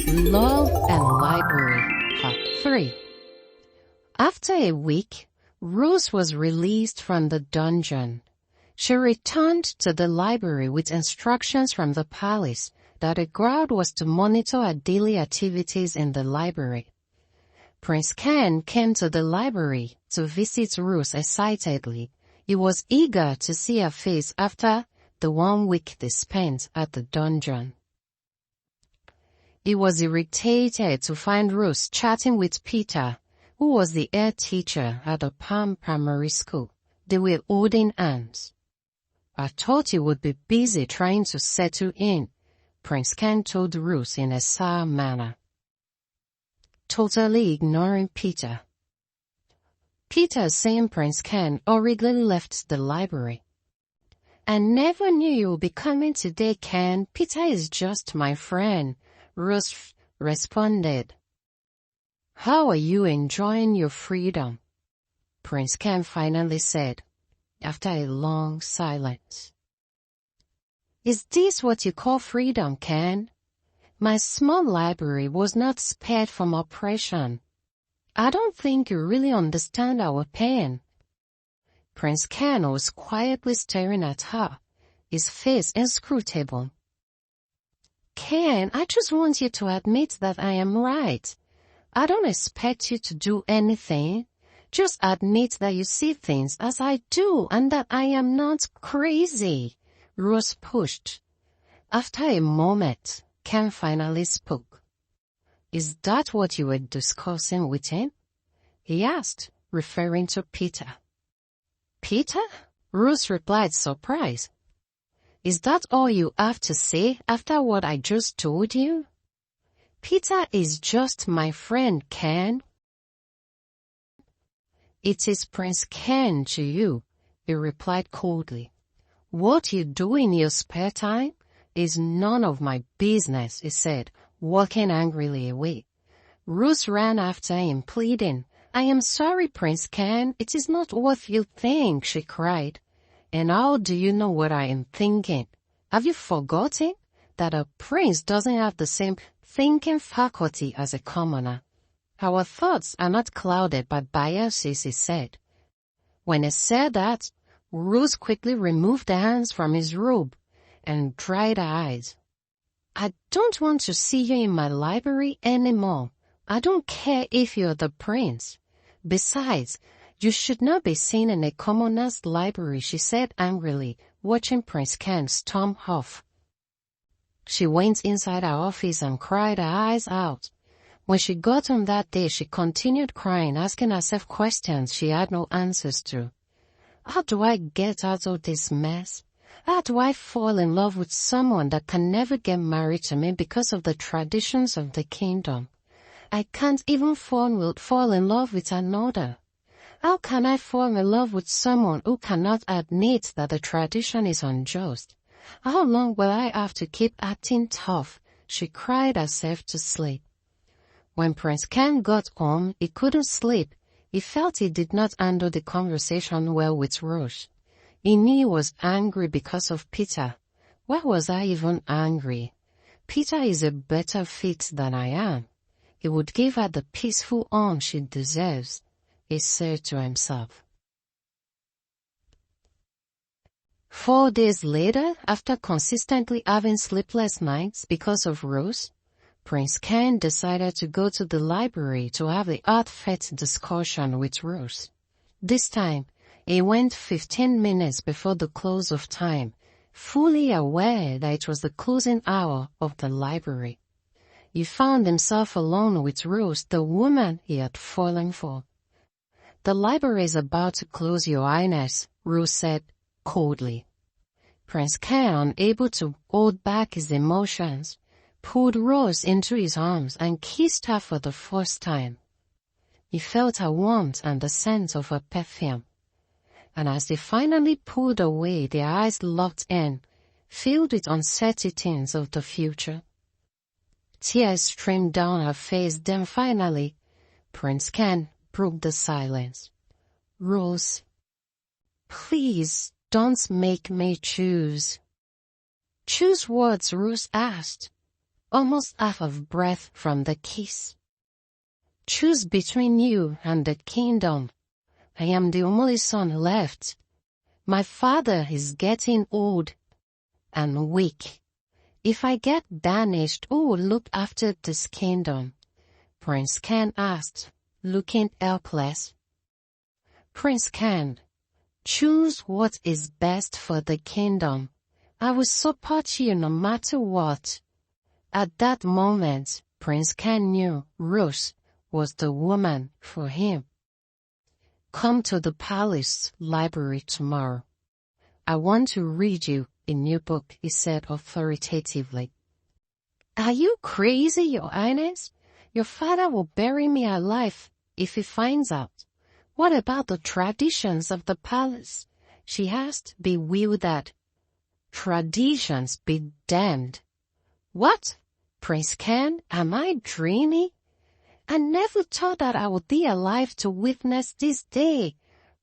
Love and Library, Part 3. After a week, Rose was released from the dungeon. She returned to the library with instructions from the palace that a guard was to monitor her daily activities in the library. Prince Ken came to the library to visit Rose excitedly. He was eager to see her face after the 1 week they spent at the dungeon. He was irritated to find Rose chatting with Peter, who was the head teacher at the Palm Primary School. They were holding hands. "I thought you would be busy trying to settle in," Prince Ken told Rose in a sour manner, totally ignoring Peter. Peter, seeing Prince Ken, hurriedly left the library. "I never knew you would be coming today, Ken. Peter is just my friend," Rose responded. "How are you enjoying your freedom?" Prince Ken finally said, after a long silence. "Is this what you call freedom, Ken? My small library was not spared from oppression. I don't think you really understand our pain." Prince Ken was quietly staring at her, his face inscrutable. "Ken, I just want you to admit that I am right. I don't expect you to do anything. Just admit that you see things as I do and that I am not crazy," Rose pushed. After a moment, Ken finally spoke. "Is that what you were discussing with him?" he asked, referring to Peter. "Peter?" Rose replied, surprised. "Is that all you have to say after what I just told you?" "Peter is just my friend, Ken." "It is Prince Ken to you," he replied coldly. "What you do in your spare time is none of my business," he said, walking angrily away. Rose ran after him, pleading, "I am sorry, Prince Ken. It is not what you think," she cried. "And how do you know what I am thinking? Have you forgotten that a prince doesn't have the same thinking faculty as a commoner? Our thoughts are not clouded by biases," he said. When he said that, Rose quickly removed the hands from his robe and dried her eyes. "I don't want to see you in my library anymore. I don't care if you're the prince. Besides, you should not be seen in a commoner's library," she said angrily, watching Prince Ken storm off. She went inside her office and cried her eyes out. When she got home that day, she continued crying, asking herself questions she had no answers to. How do I get out of this mess? How do I fall in love with someone that can never get married to me because of the traditions of the kingdom? I can't even fall in love with another. How can I fall in love with someone who cannot admit that the tradition is unjust? How long will I have to keep acting tough? She cried herself to sleep. When Prince Ken got home, he couldn't sleep. He felt he did not handle the conversation well with Rose. He knew he was angry because of Peter. Why was I even angry? Peter is a better fit than I am. He would give her the peaceful home she deserves, he said to himself. 4 days later, after consistently having sleepless nights because of Rose, Prince Ken decided to go to the library to have a heartfelt discussion with Rose. This time, he went 15 minutes before the close of time, fully aware that it was the closing hour of the library. He found himself alone with Rose, the woman he had fallen for. "The library is about to close, Your Highness," Rose said coldly. Prince Ken, unable to hold back his emotions, pulled Rose into his arms and kissed her for the first time. He felt her warmth and the scent of her perfume. And as they finally pulled away, their eyes locked in, filled with uncertainties of the future. Tears streamed down her face. Then finally, Prince Ken broke the silence. "Rose, please don't make me choose." "Choose what?" Rose asked. almost out of breath from the kiss. "Choose between you and the kingdom. I am the only son left. My father is getting old and weak. If I get banished, who will look after this kingdom?" Prince Ken asked, looking helpless. "Prince Ken, choose what is best for the kingdom. I will support you no matter what." At that moment, Prince Ken knew Rose was the woman for him. "Come to the palace library tomorrow. I want to read you a new book," he said authoritatively. "Are you crazy, Your Highness? Your father will bury me alive if he finds out. What about the traditions of the palace?" she asked, bewildered. "Traditions be damned. What? Prince Ken, am I dreaming? I never thought that I would be alive to witness this day,"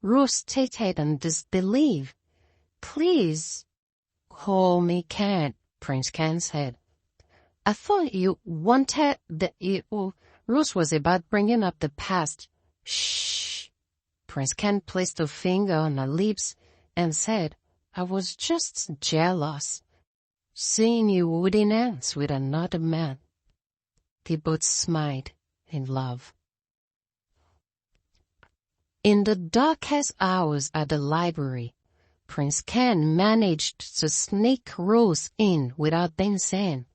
Rose stated in disbelief. "Please call me Ken," Prince Ken said. "I thought you wanted Rose was about bringing up the past. "Shh." Prince Ken placed a finger on her lips and said, "I was just jealous, seeing you holding hands with another man." They both smiled in love. In the darkest hours at the library, Prince Ken managed to sneak Rose in without being seen.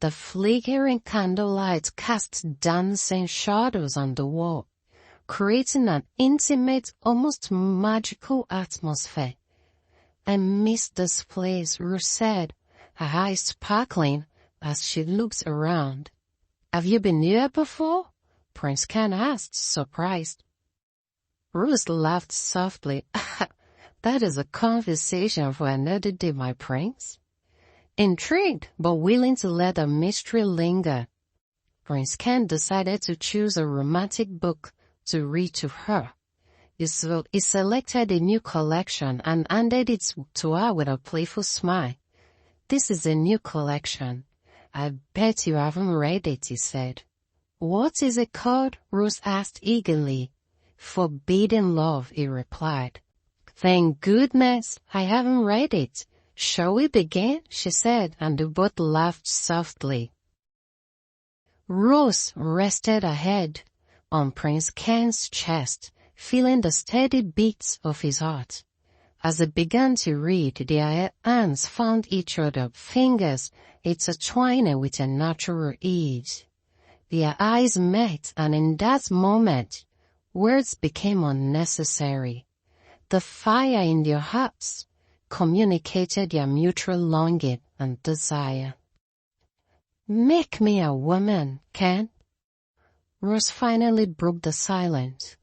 The flickering candlelight cast dancing shadows on the wall, creating an intimate, almost magical atmosphere. "I miss this place," Rose said, her eyes sparkling as she looked around. "Have you been here before?" Prince Ken asked, surprised. Rose laughed softly. "That is a conversation for another day, my prince." Intrigued, but willing to let the mystery linger, Prince Ken decided to choose a romantic book to read to her. He selected a new collection and handed it to her with a playful smile. "This is a new collection. I bet you haven't read it," he said. "What is it called?" Rose asked eagerly. "Forbidden Love," he replied. "Thank goodness I haven't read it. Shall we begin?" she said, and they both laughed softly. Rose rested her head on Prince Ken's chest, feeling the steady beats of his heart. As they began to read, their hands found each other, fingers intertwining with a natural ease. Their eyes met, and in that moment, words became unnecessary. The fire in their hearts communicated their mutual longing and desire. "Make me a woman, Ken." Rose finally broke the silence,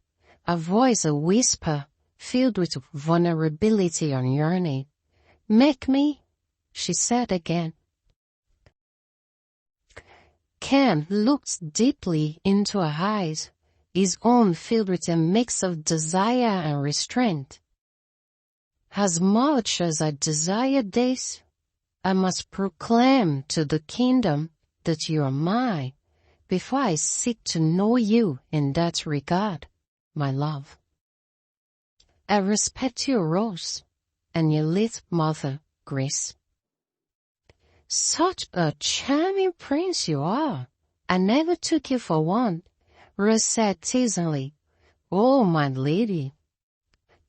her voice a whisper filled with vulnerability and yearning. "Make me," she said again. Ken looked deeply into her eyes, his own filled with a mix of desire and restraint. "As much as I desire this, I must proclaim to the kingdom that you are mine before I seek to know you in that regard, my love. I respect your Rose and your late mother, Grace." "Such a charming prince you are. I never took you for one," Rose said teasingly. "Oh, my lady,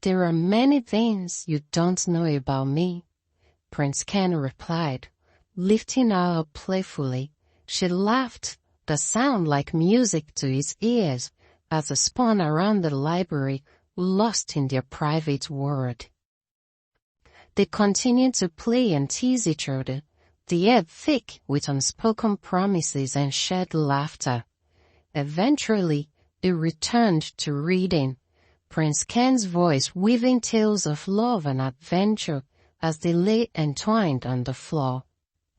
there are many things you don't know about me," Prince Ken replied, lifting her up playfully. She laughed, the sound like music to his ears, as they spun around the library, lost in their private world. They continued to play and tease each other, the air thick with unspoken promises and shared laughter. Eventually, they returned to reading, Prince Ken's voice weaving tales of love and adventure as they lay entwined on the floor.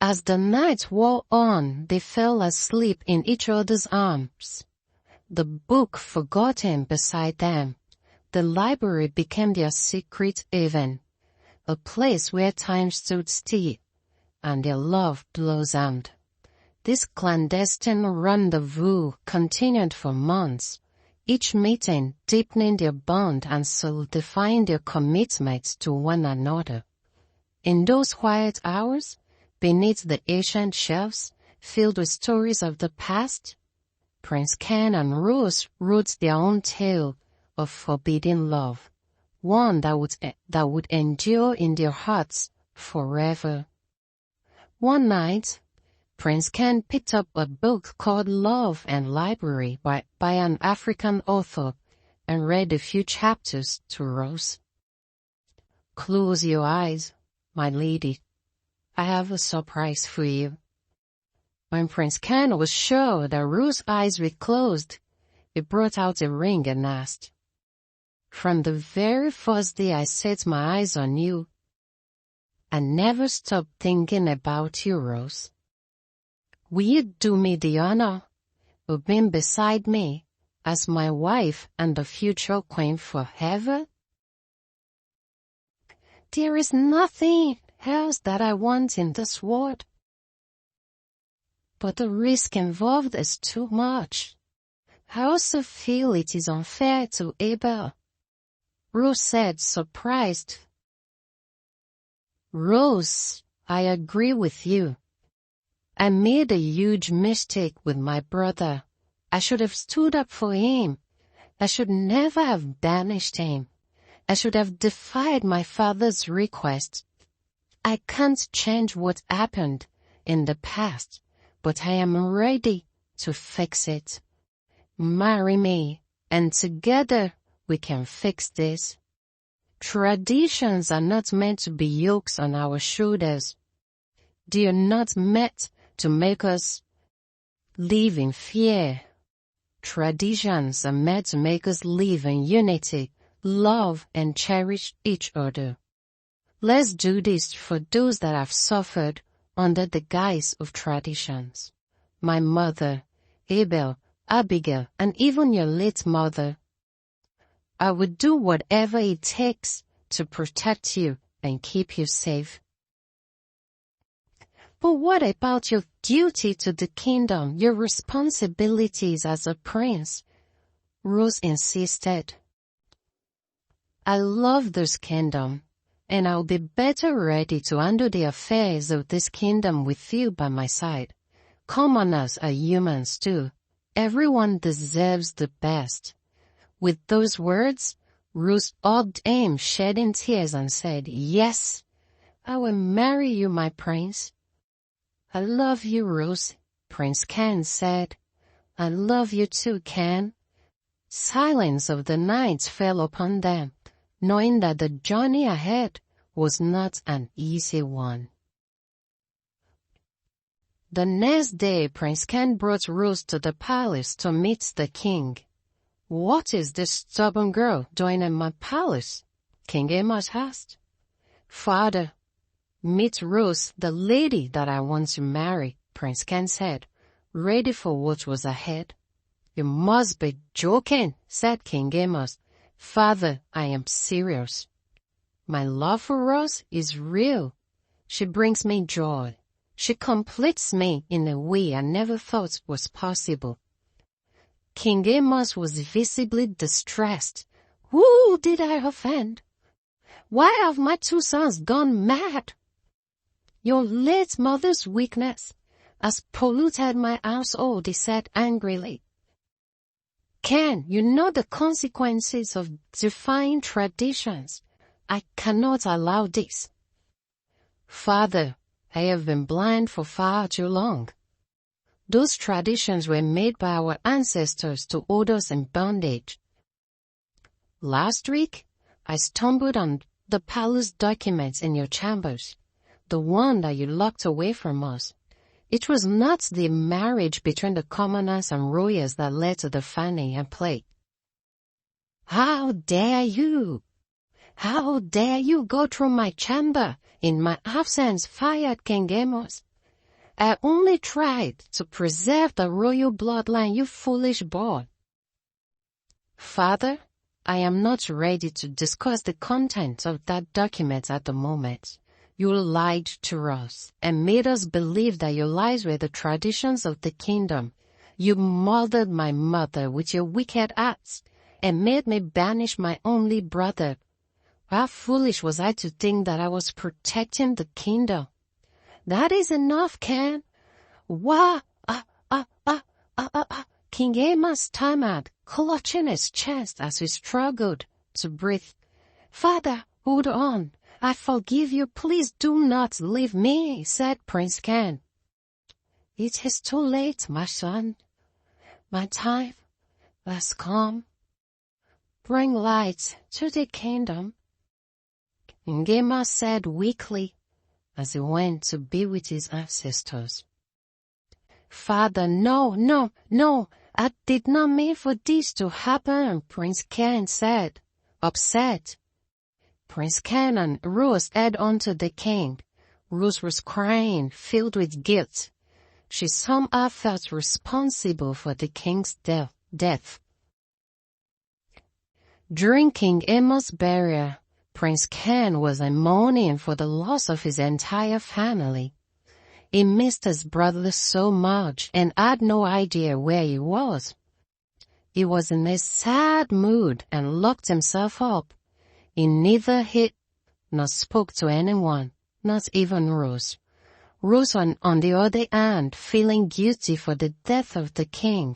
As the night wore on, they fell asleep in each other's arms. The book forgotten beside them, the library became their secret haven, a place where time stood still and their love blossomed. This clandestine rendezvous continued for months, each meeting deepening their bond and solidifying their commitment to one another. In those quiet hours, beneath the ancient shelves, filled with stories of the past, Prince Ken and Rose wrote their own tale of forbidden love, one that would endure in their hearts forever. One night, Prince Ken picked up a book called Love and Library by an African author and read a few chapters to Rose. "Close your eyes, my lady. I have a surprise for you." When Prince Ken was sure that Rose's eyes were closed, he brought out a ring and asked, "From the very first day I set my eyes on you, I never stopped thinking about you, Rose. Will you do me the honor of being beside me as my wife and the future queen forever?" "There is nothing else that I want in this world. But the risk involved is too much. I also feel it is unfair to Abel," Rose said, surprised. "Rose, I agree with you. I made a huge mistake with my brother. I should have stood up for him. I should never have banished him. I should have defied my father's request. I can't change what happened in the past, but I am ready to fix it. Marry me, and together we can fix this. Traditions are not meant to be yokes on our shoulders. They are not meant to make us live in fear. Traditions are meant to make us live in unity, love, and cherish each other. Let's do this for those that have suffered under the guise of traditions. My mother, Abel, Abigail, and even your late mother. I would do whatever it takes to protect you and keep you safe." "But what about your duty to the kingdom, your responsibilities as a prince?" Rose insisted. "I love this kingdom, and I'll be better ready to handle the affairs of this kingdom with you by my side. Commoners are humans too. Everyone deserves the best." With those words, Rose hugged him, shedding tears, and said, "Yes, I will marry you, my prince." "I love you, Rose," Prince Ken said. "I love you too, Ken." Silence of the night fell upon them, knowing that the journey ahead was not an easy one. The next day, Prince Ken brought Rose to the palace to meet the king. "What is this stubborn girl doing in my palace?" King Amos asked. "Father, meet Rose, the lady that I want to marry," Prince Ken said, ready for what was ahead. "You must be joking," said King Amos. "Father, I am serious. My love for Rose is real. She brings me joy. She completes me in a way I never thought was possible." King Amos was visibly distressed. "Who did I offend? Why have my two sons gone mad? Your late mother's weakness has polluted my household," he said angrily. "Ken, you know the consequences of defying traditions. I cannot allow this." "Father, I have been blind for far too long. Those traditions were made by our ancestors to hold us in bondage. Last week, I stumbled on the palace documents in your chambers, the one that you locked away from us. It was not the marriage between the commoners and royals that led to the famine and plague." "How dare you? How dare you go through my chamber in my absence?" fired King Amos. "I only tried to preserve the royal bloodline, you foolish boy." "Father, I am not ready to discuss the contents of that document at the moment. You lied to us and made us believe that your lies were the traditions of the kingdom. You murdered my mother with your wicked acts and made me banish my only brother. How foolish was I to think that I was protecting the kingdom? That is enough, Ken. Wah! King Amos stammered, clutching his chest as he struggled to breathe. Father, hold on. I forgive you. Please do not leave me, said Prince Ken. It is too late, my son. My time has come. Bring light to the kingdom. King Amos said weakly as he went to be with his ancestors. Father, no, I did not mean for this to happen, Prince Ken said, upset. Prince Ken and Rose head on to the king. Rose was crying, filled with guilt. She somehow felt responsible for the king's death. During King Amos' burial, Prince Ken was in mourning for the loss of his entire family. He missed his brother so much and had no idea where he was. He was in a sad mood and locked himself up. He neither hit nor spoke to anyone, not even Rose. Rose, on the other hand, feeling guilty for the death of the king,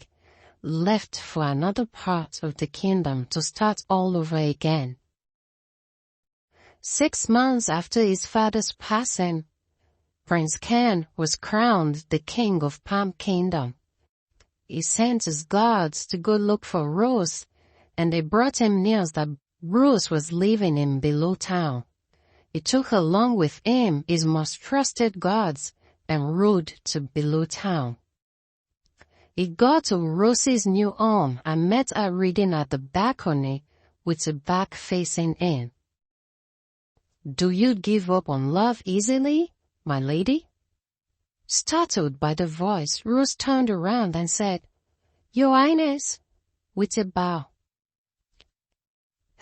left for another part of the kingdom to start all over again. 6 months after his father's passing, Prince Ken was crowned the king of Palm Kingdom. He sent his guards to go look for Rose, and they brought him news that Rose was living in Below Town. He took along with him his most trusted guards and rode to Below Town. He got to Rose's new home and met her reading at the balcony with her back facing in. Do you give up on love easily, my lady? Startled by the voice, Rose turned around and said, Your Highness, with a bow.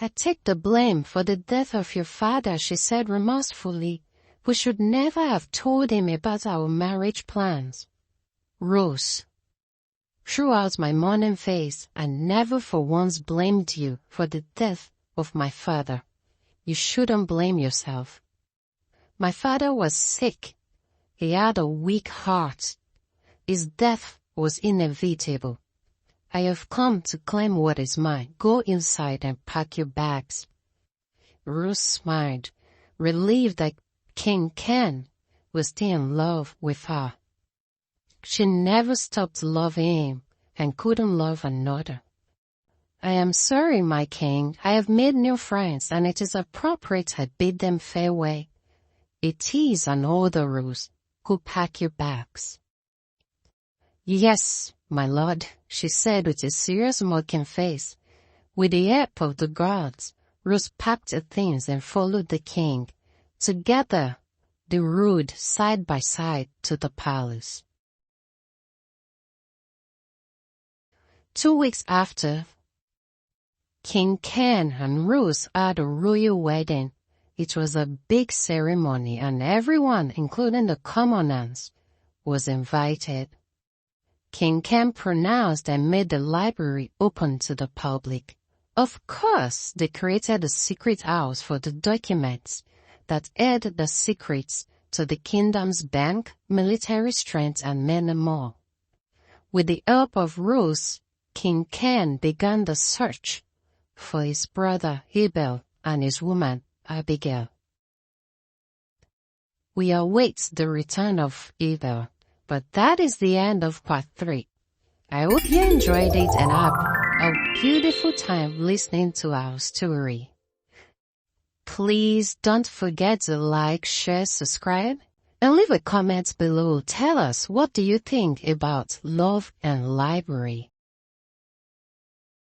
I take the blame for the death of your father, she said remorsefully. We should never have told him about our marriage plans. Rose, throughout my mourning face, I never for once blamed you for the death of my father. You shouldn't blame yourself. My father was sick. He had a weak heart. His death was inevitable. I have come to claim what is mine. Go inside and pack your bags. Rose smiled, relieved that King Ken was still in love with her. She never stopped loving him and couldn't love another. I am sorry, my king. I have made new friends, and it is appropriate I bid them farewell. It is an order, Rose. Go pack your bags. Yes, my lord, she said with a serious mocking face. With the help of the guards, Rose packed her things and followed the king. Together, they rode side by side to the palace. 2 weeks after, King Ken and Rose had a royal wedding. It was a big ceremony and everyone, including the commoners, was invited. King Ken pronounced and made the library open to the public. Of course, they created a secret house for the documents that held the secrets to the kingdom's bank, military strength, and many more. With the help of Rose, King Ken began the search for his brother Abel and his woman Abigail. We await the return of Abel, but that is the end of part 3. I hope you enjoyed it and had a beautiful time listening to our story. Please don't forget to like, share, subscribe, and leave a comment below. Tell us, what do you think about love and library?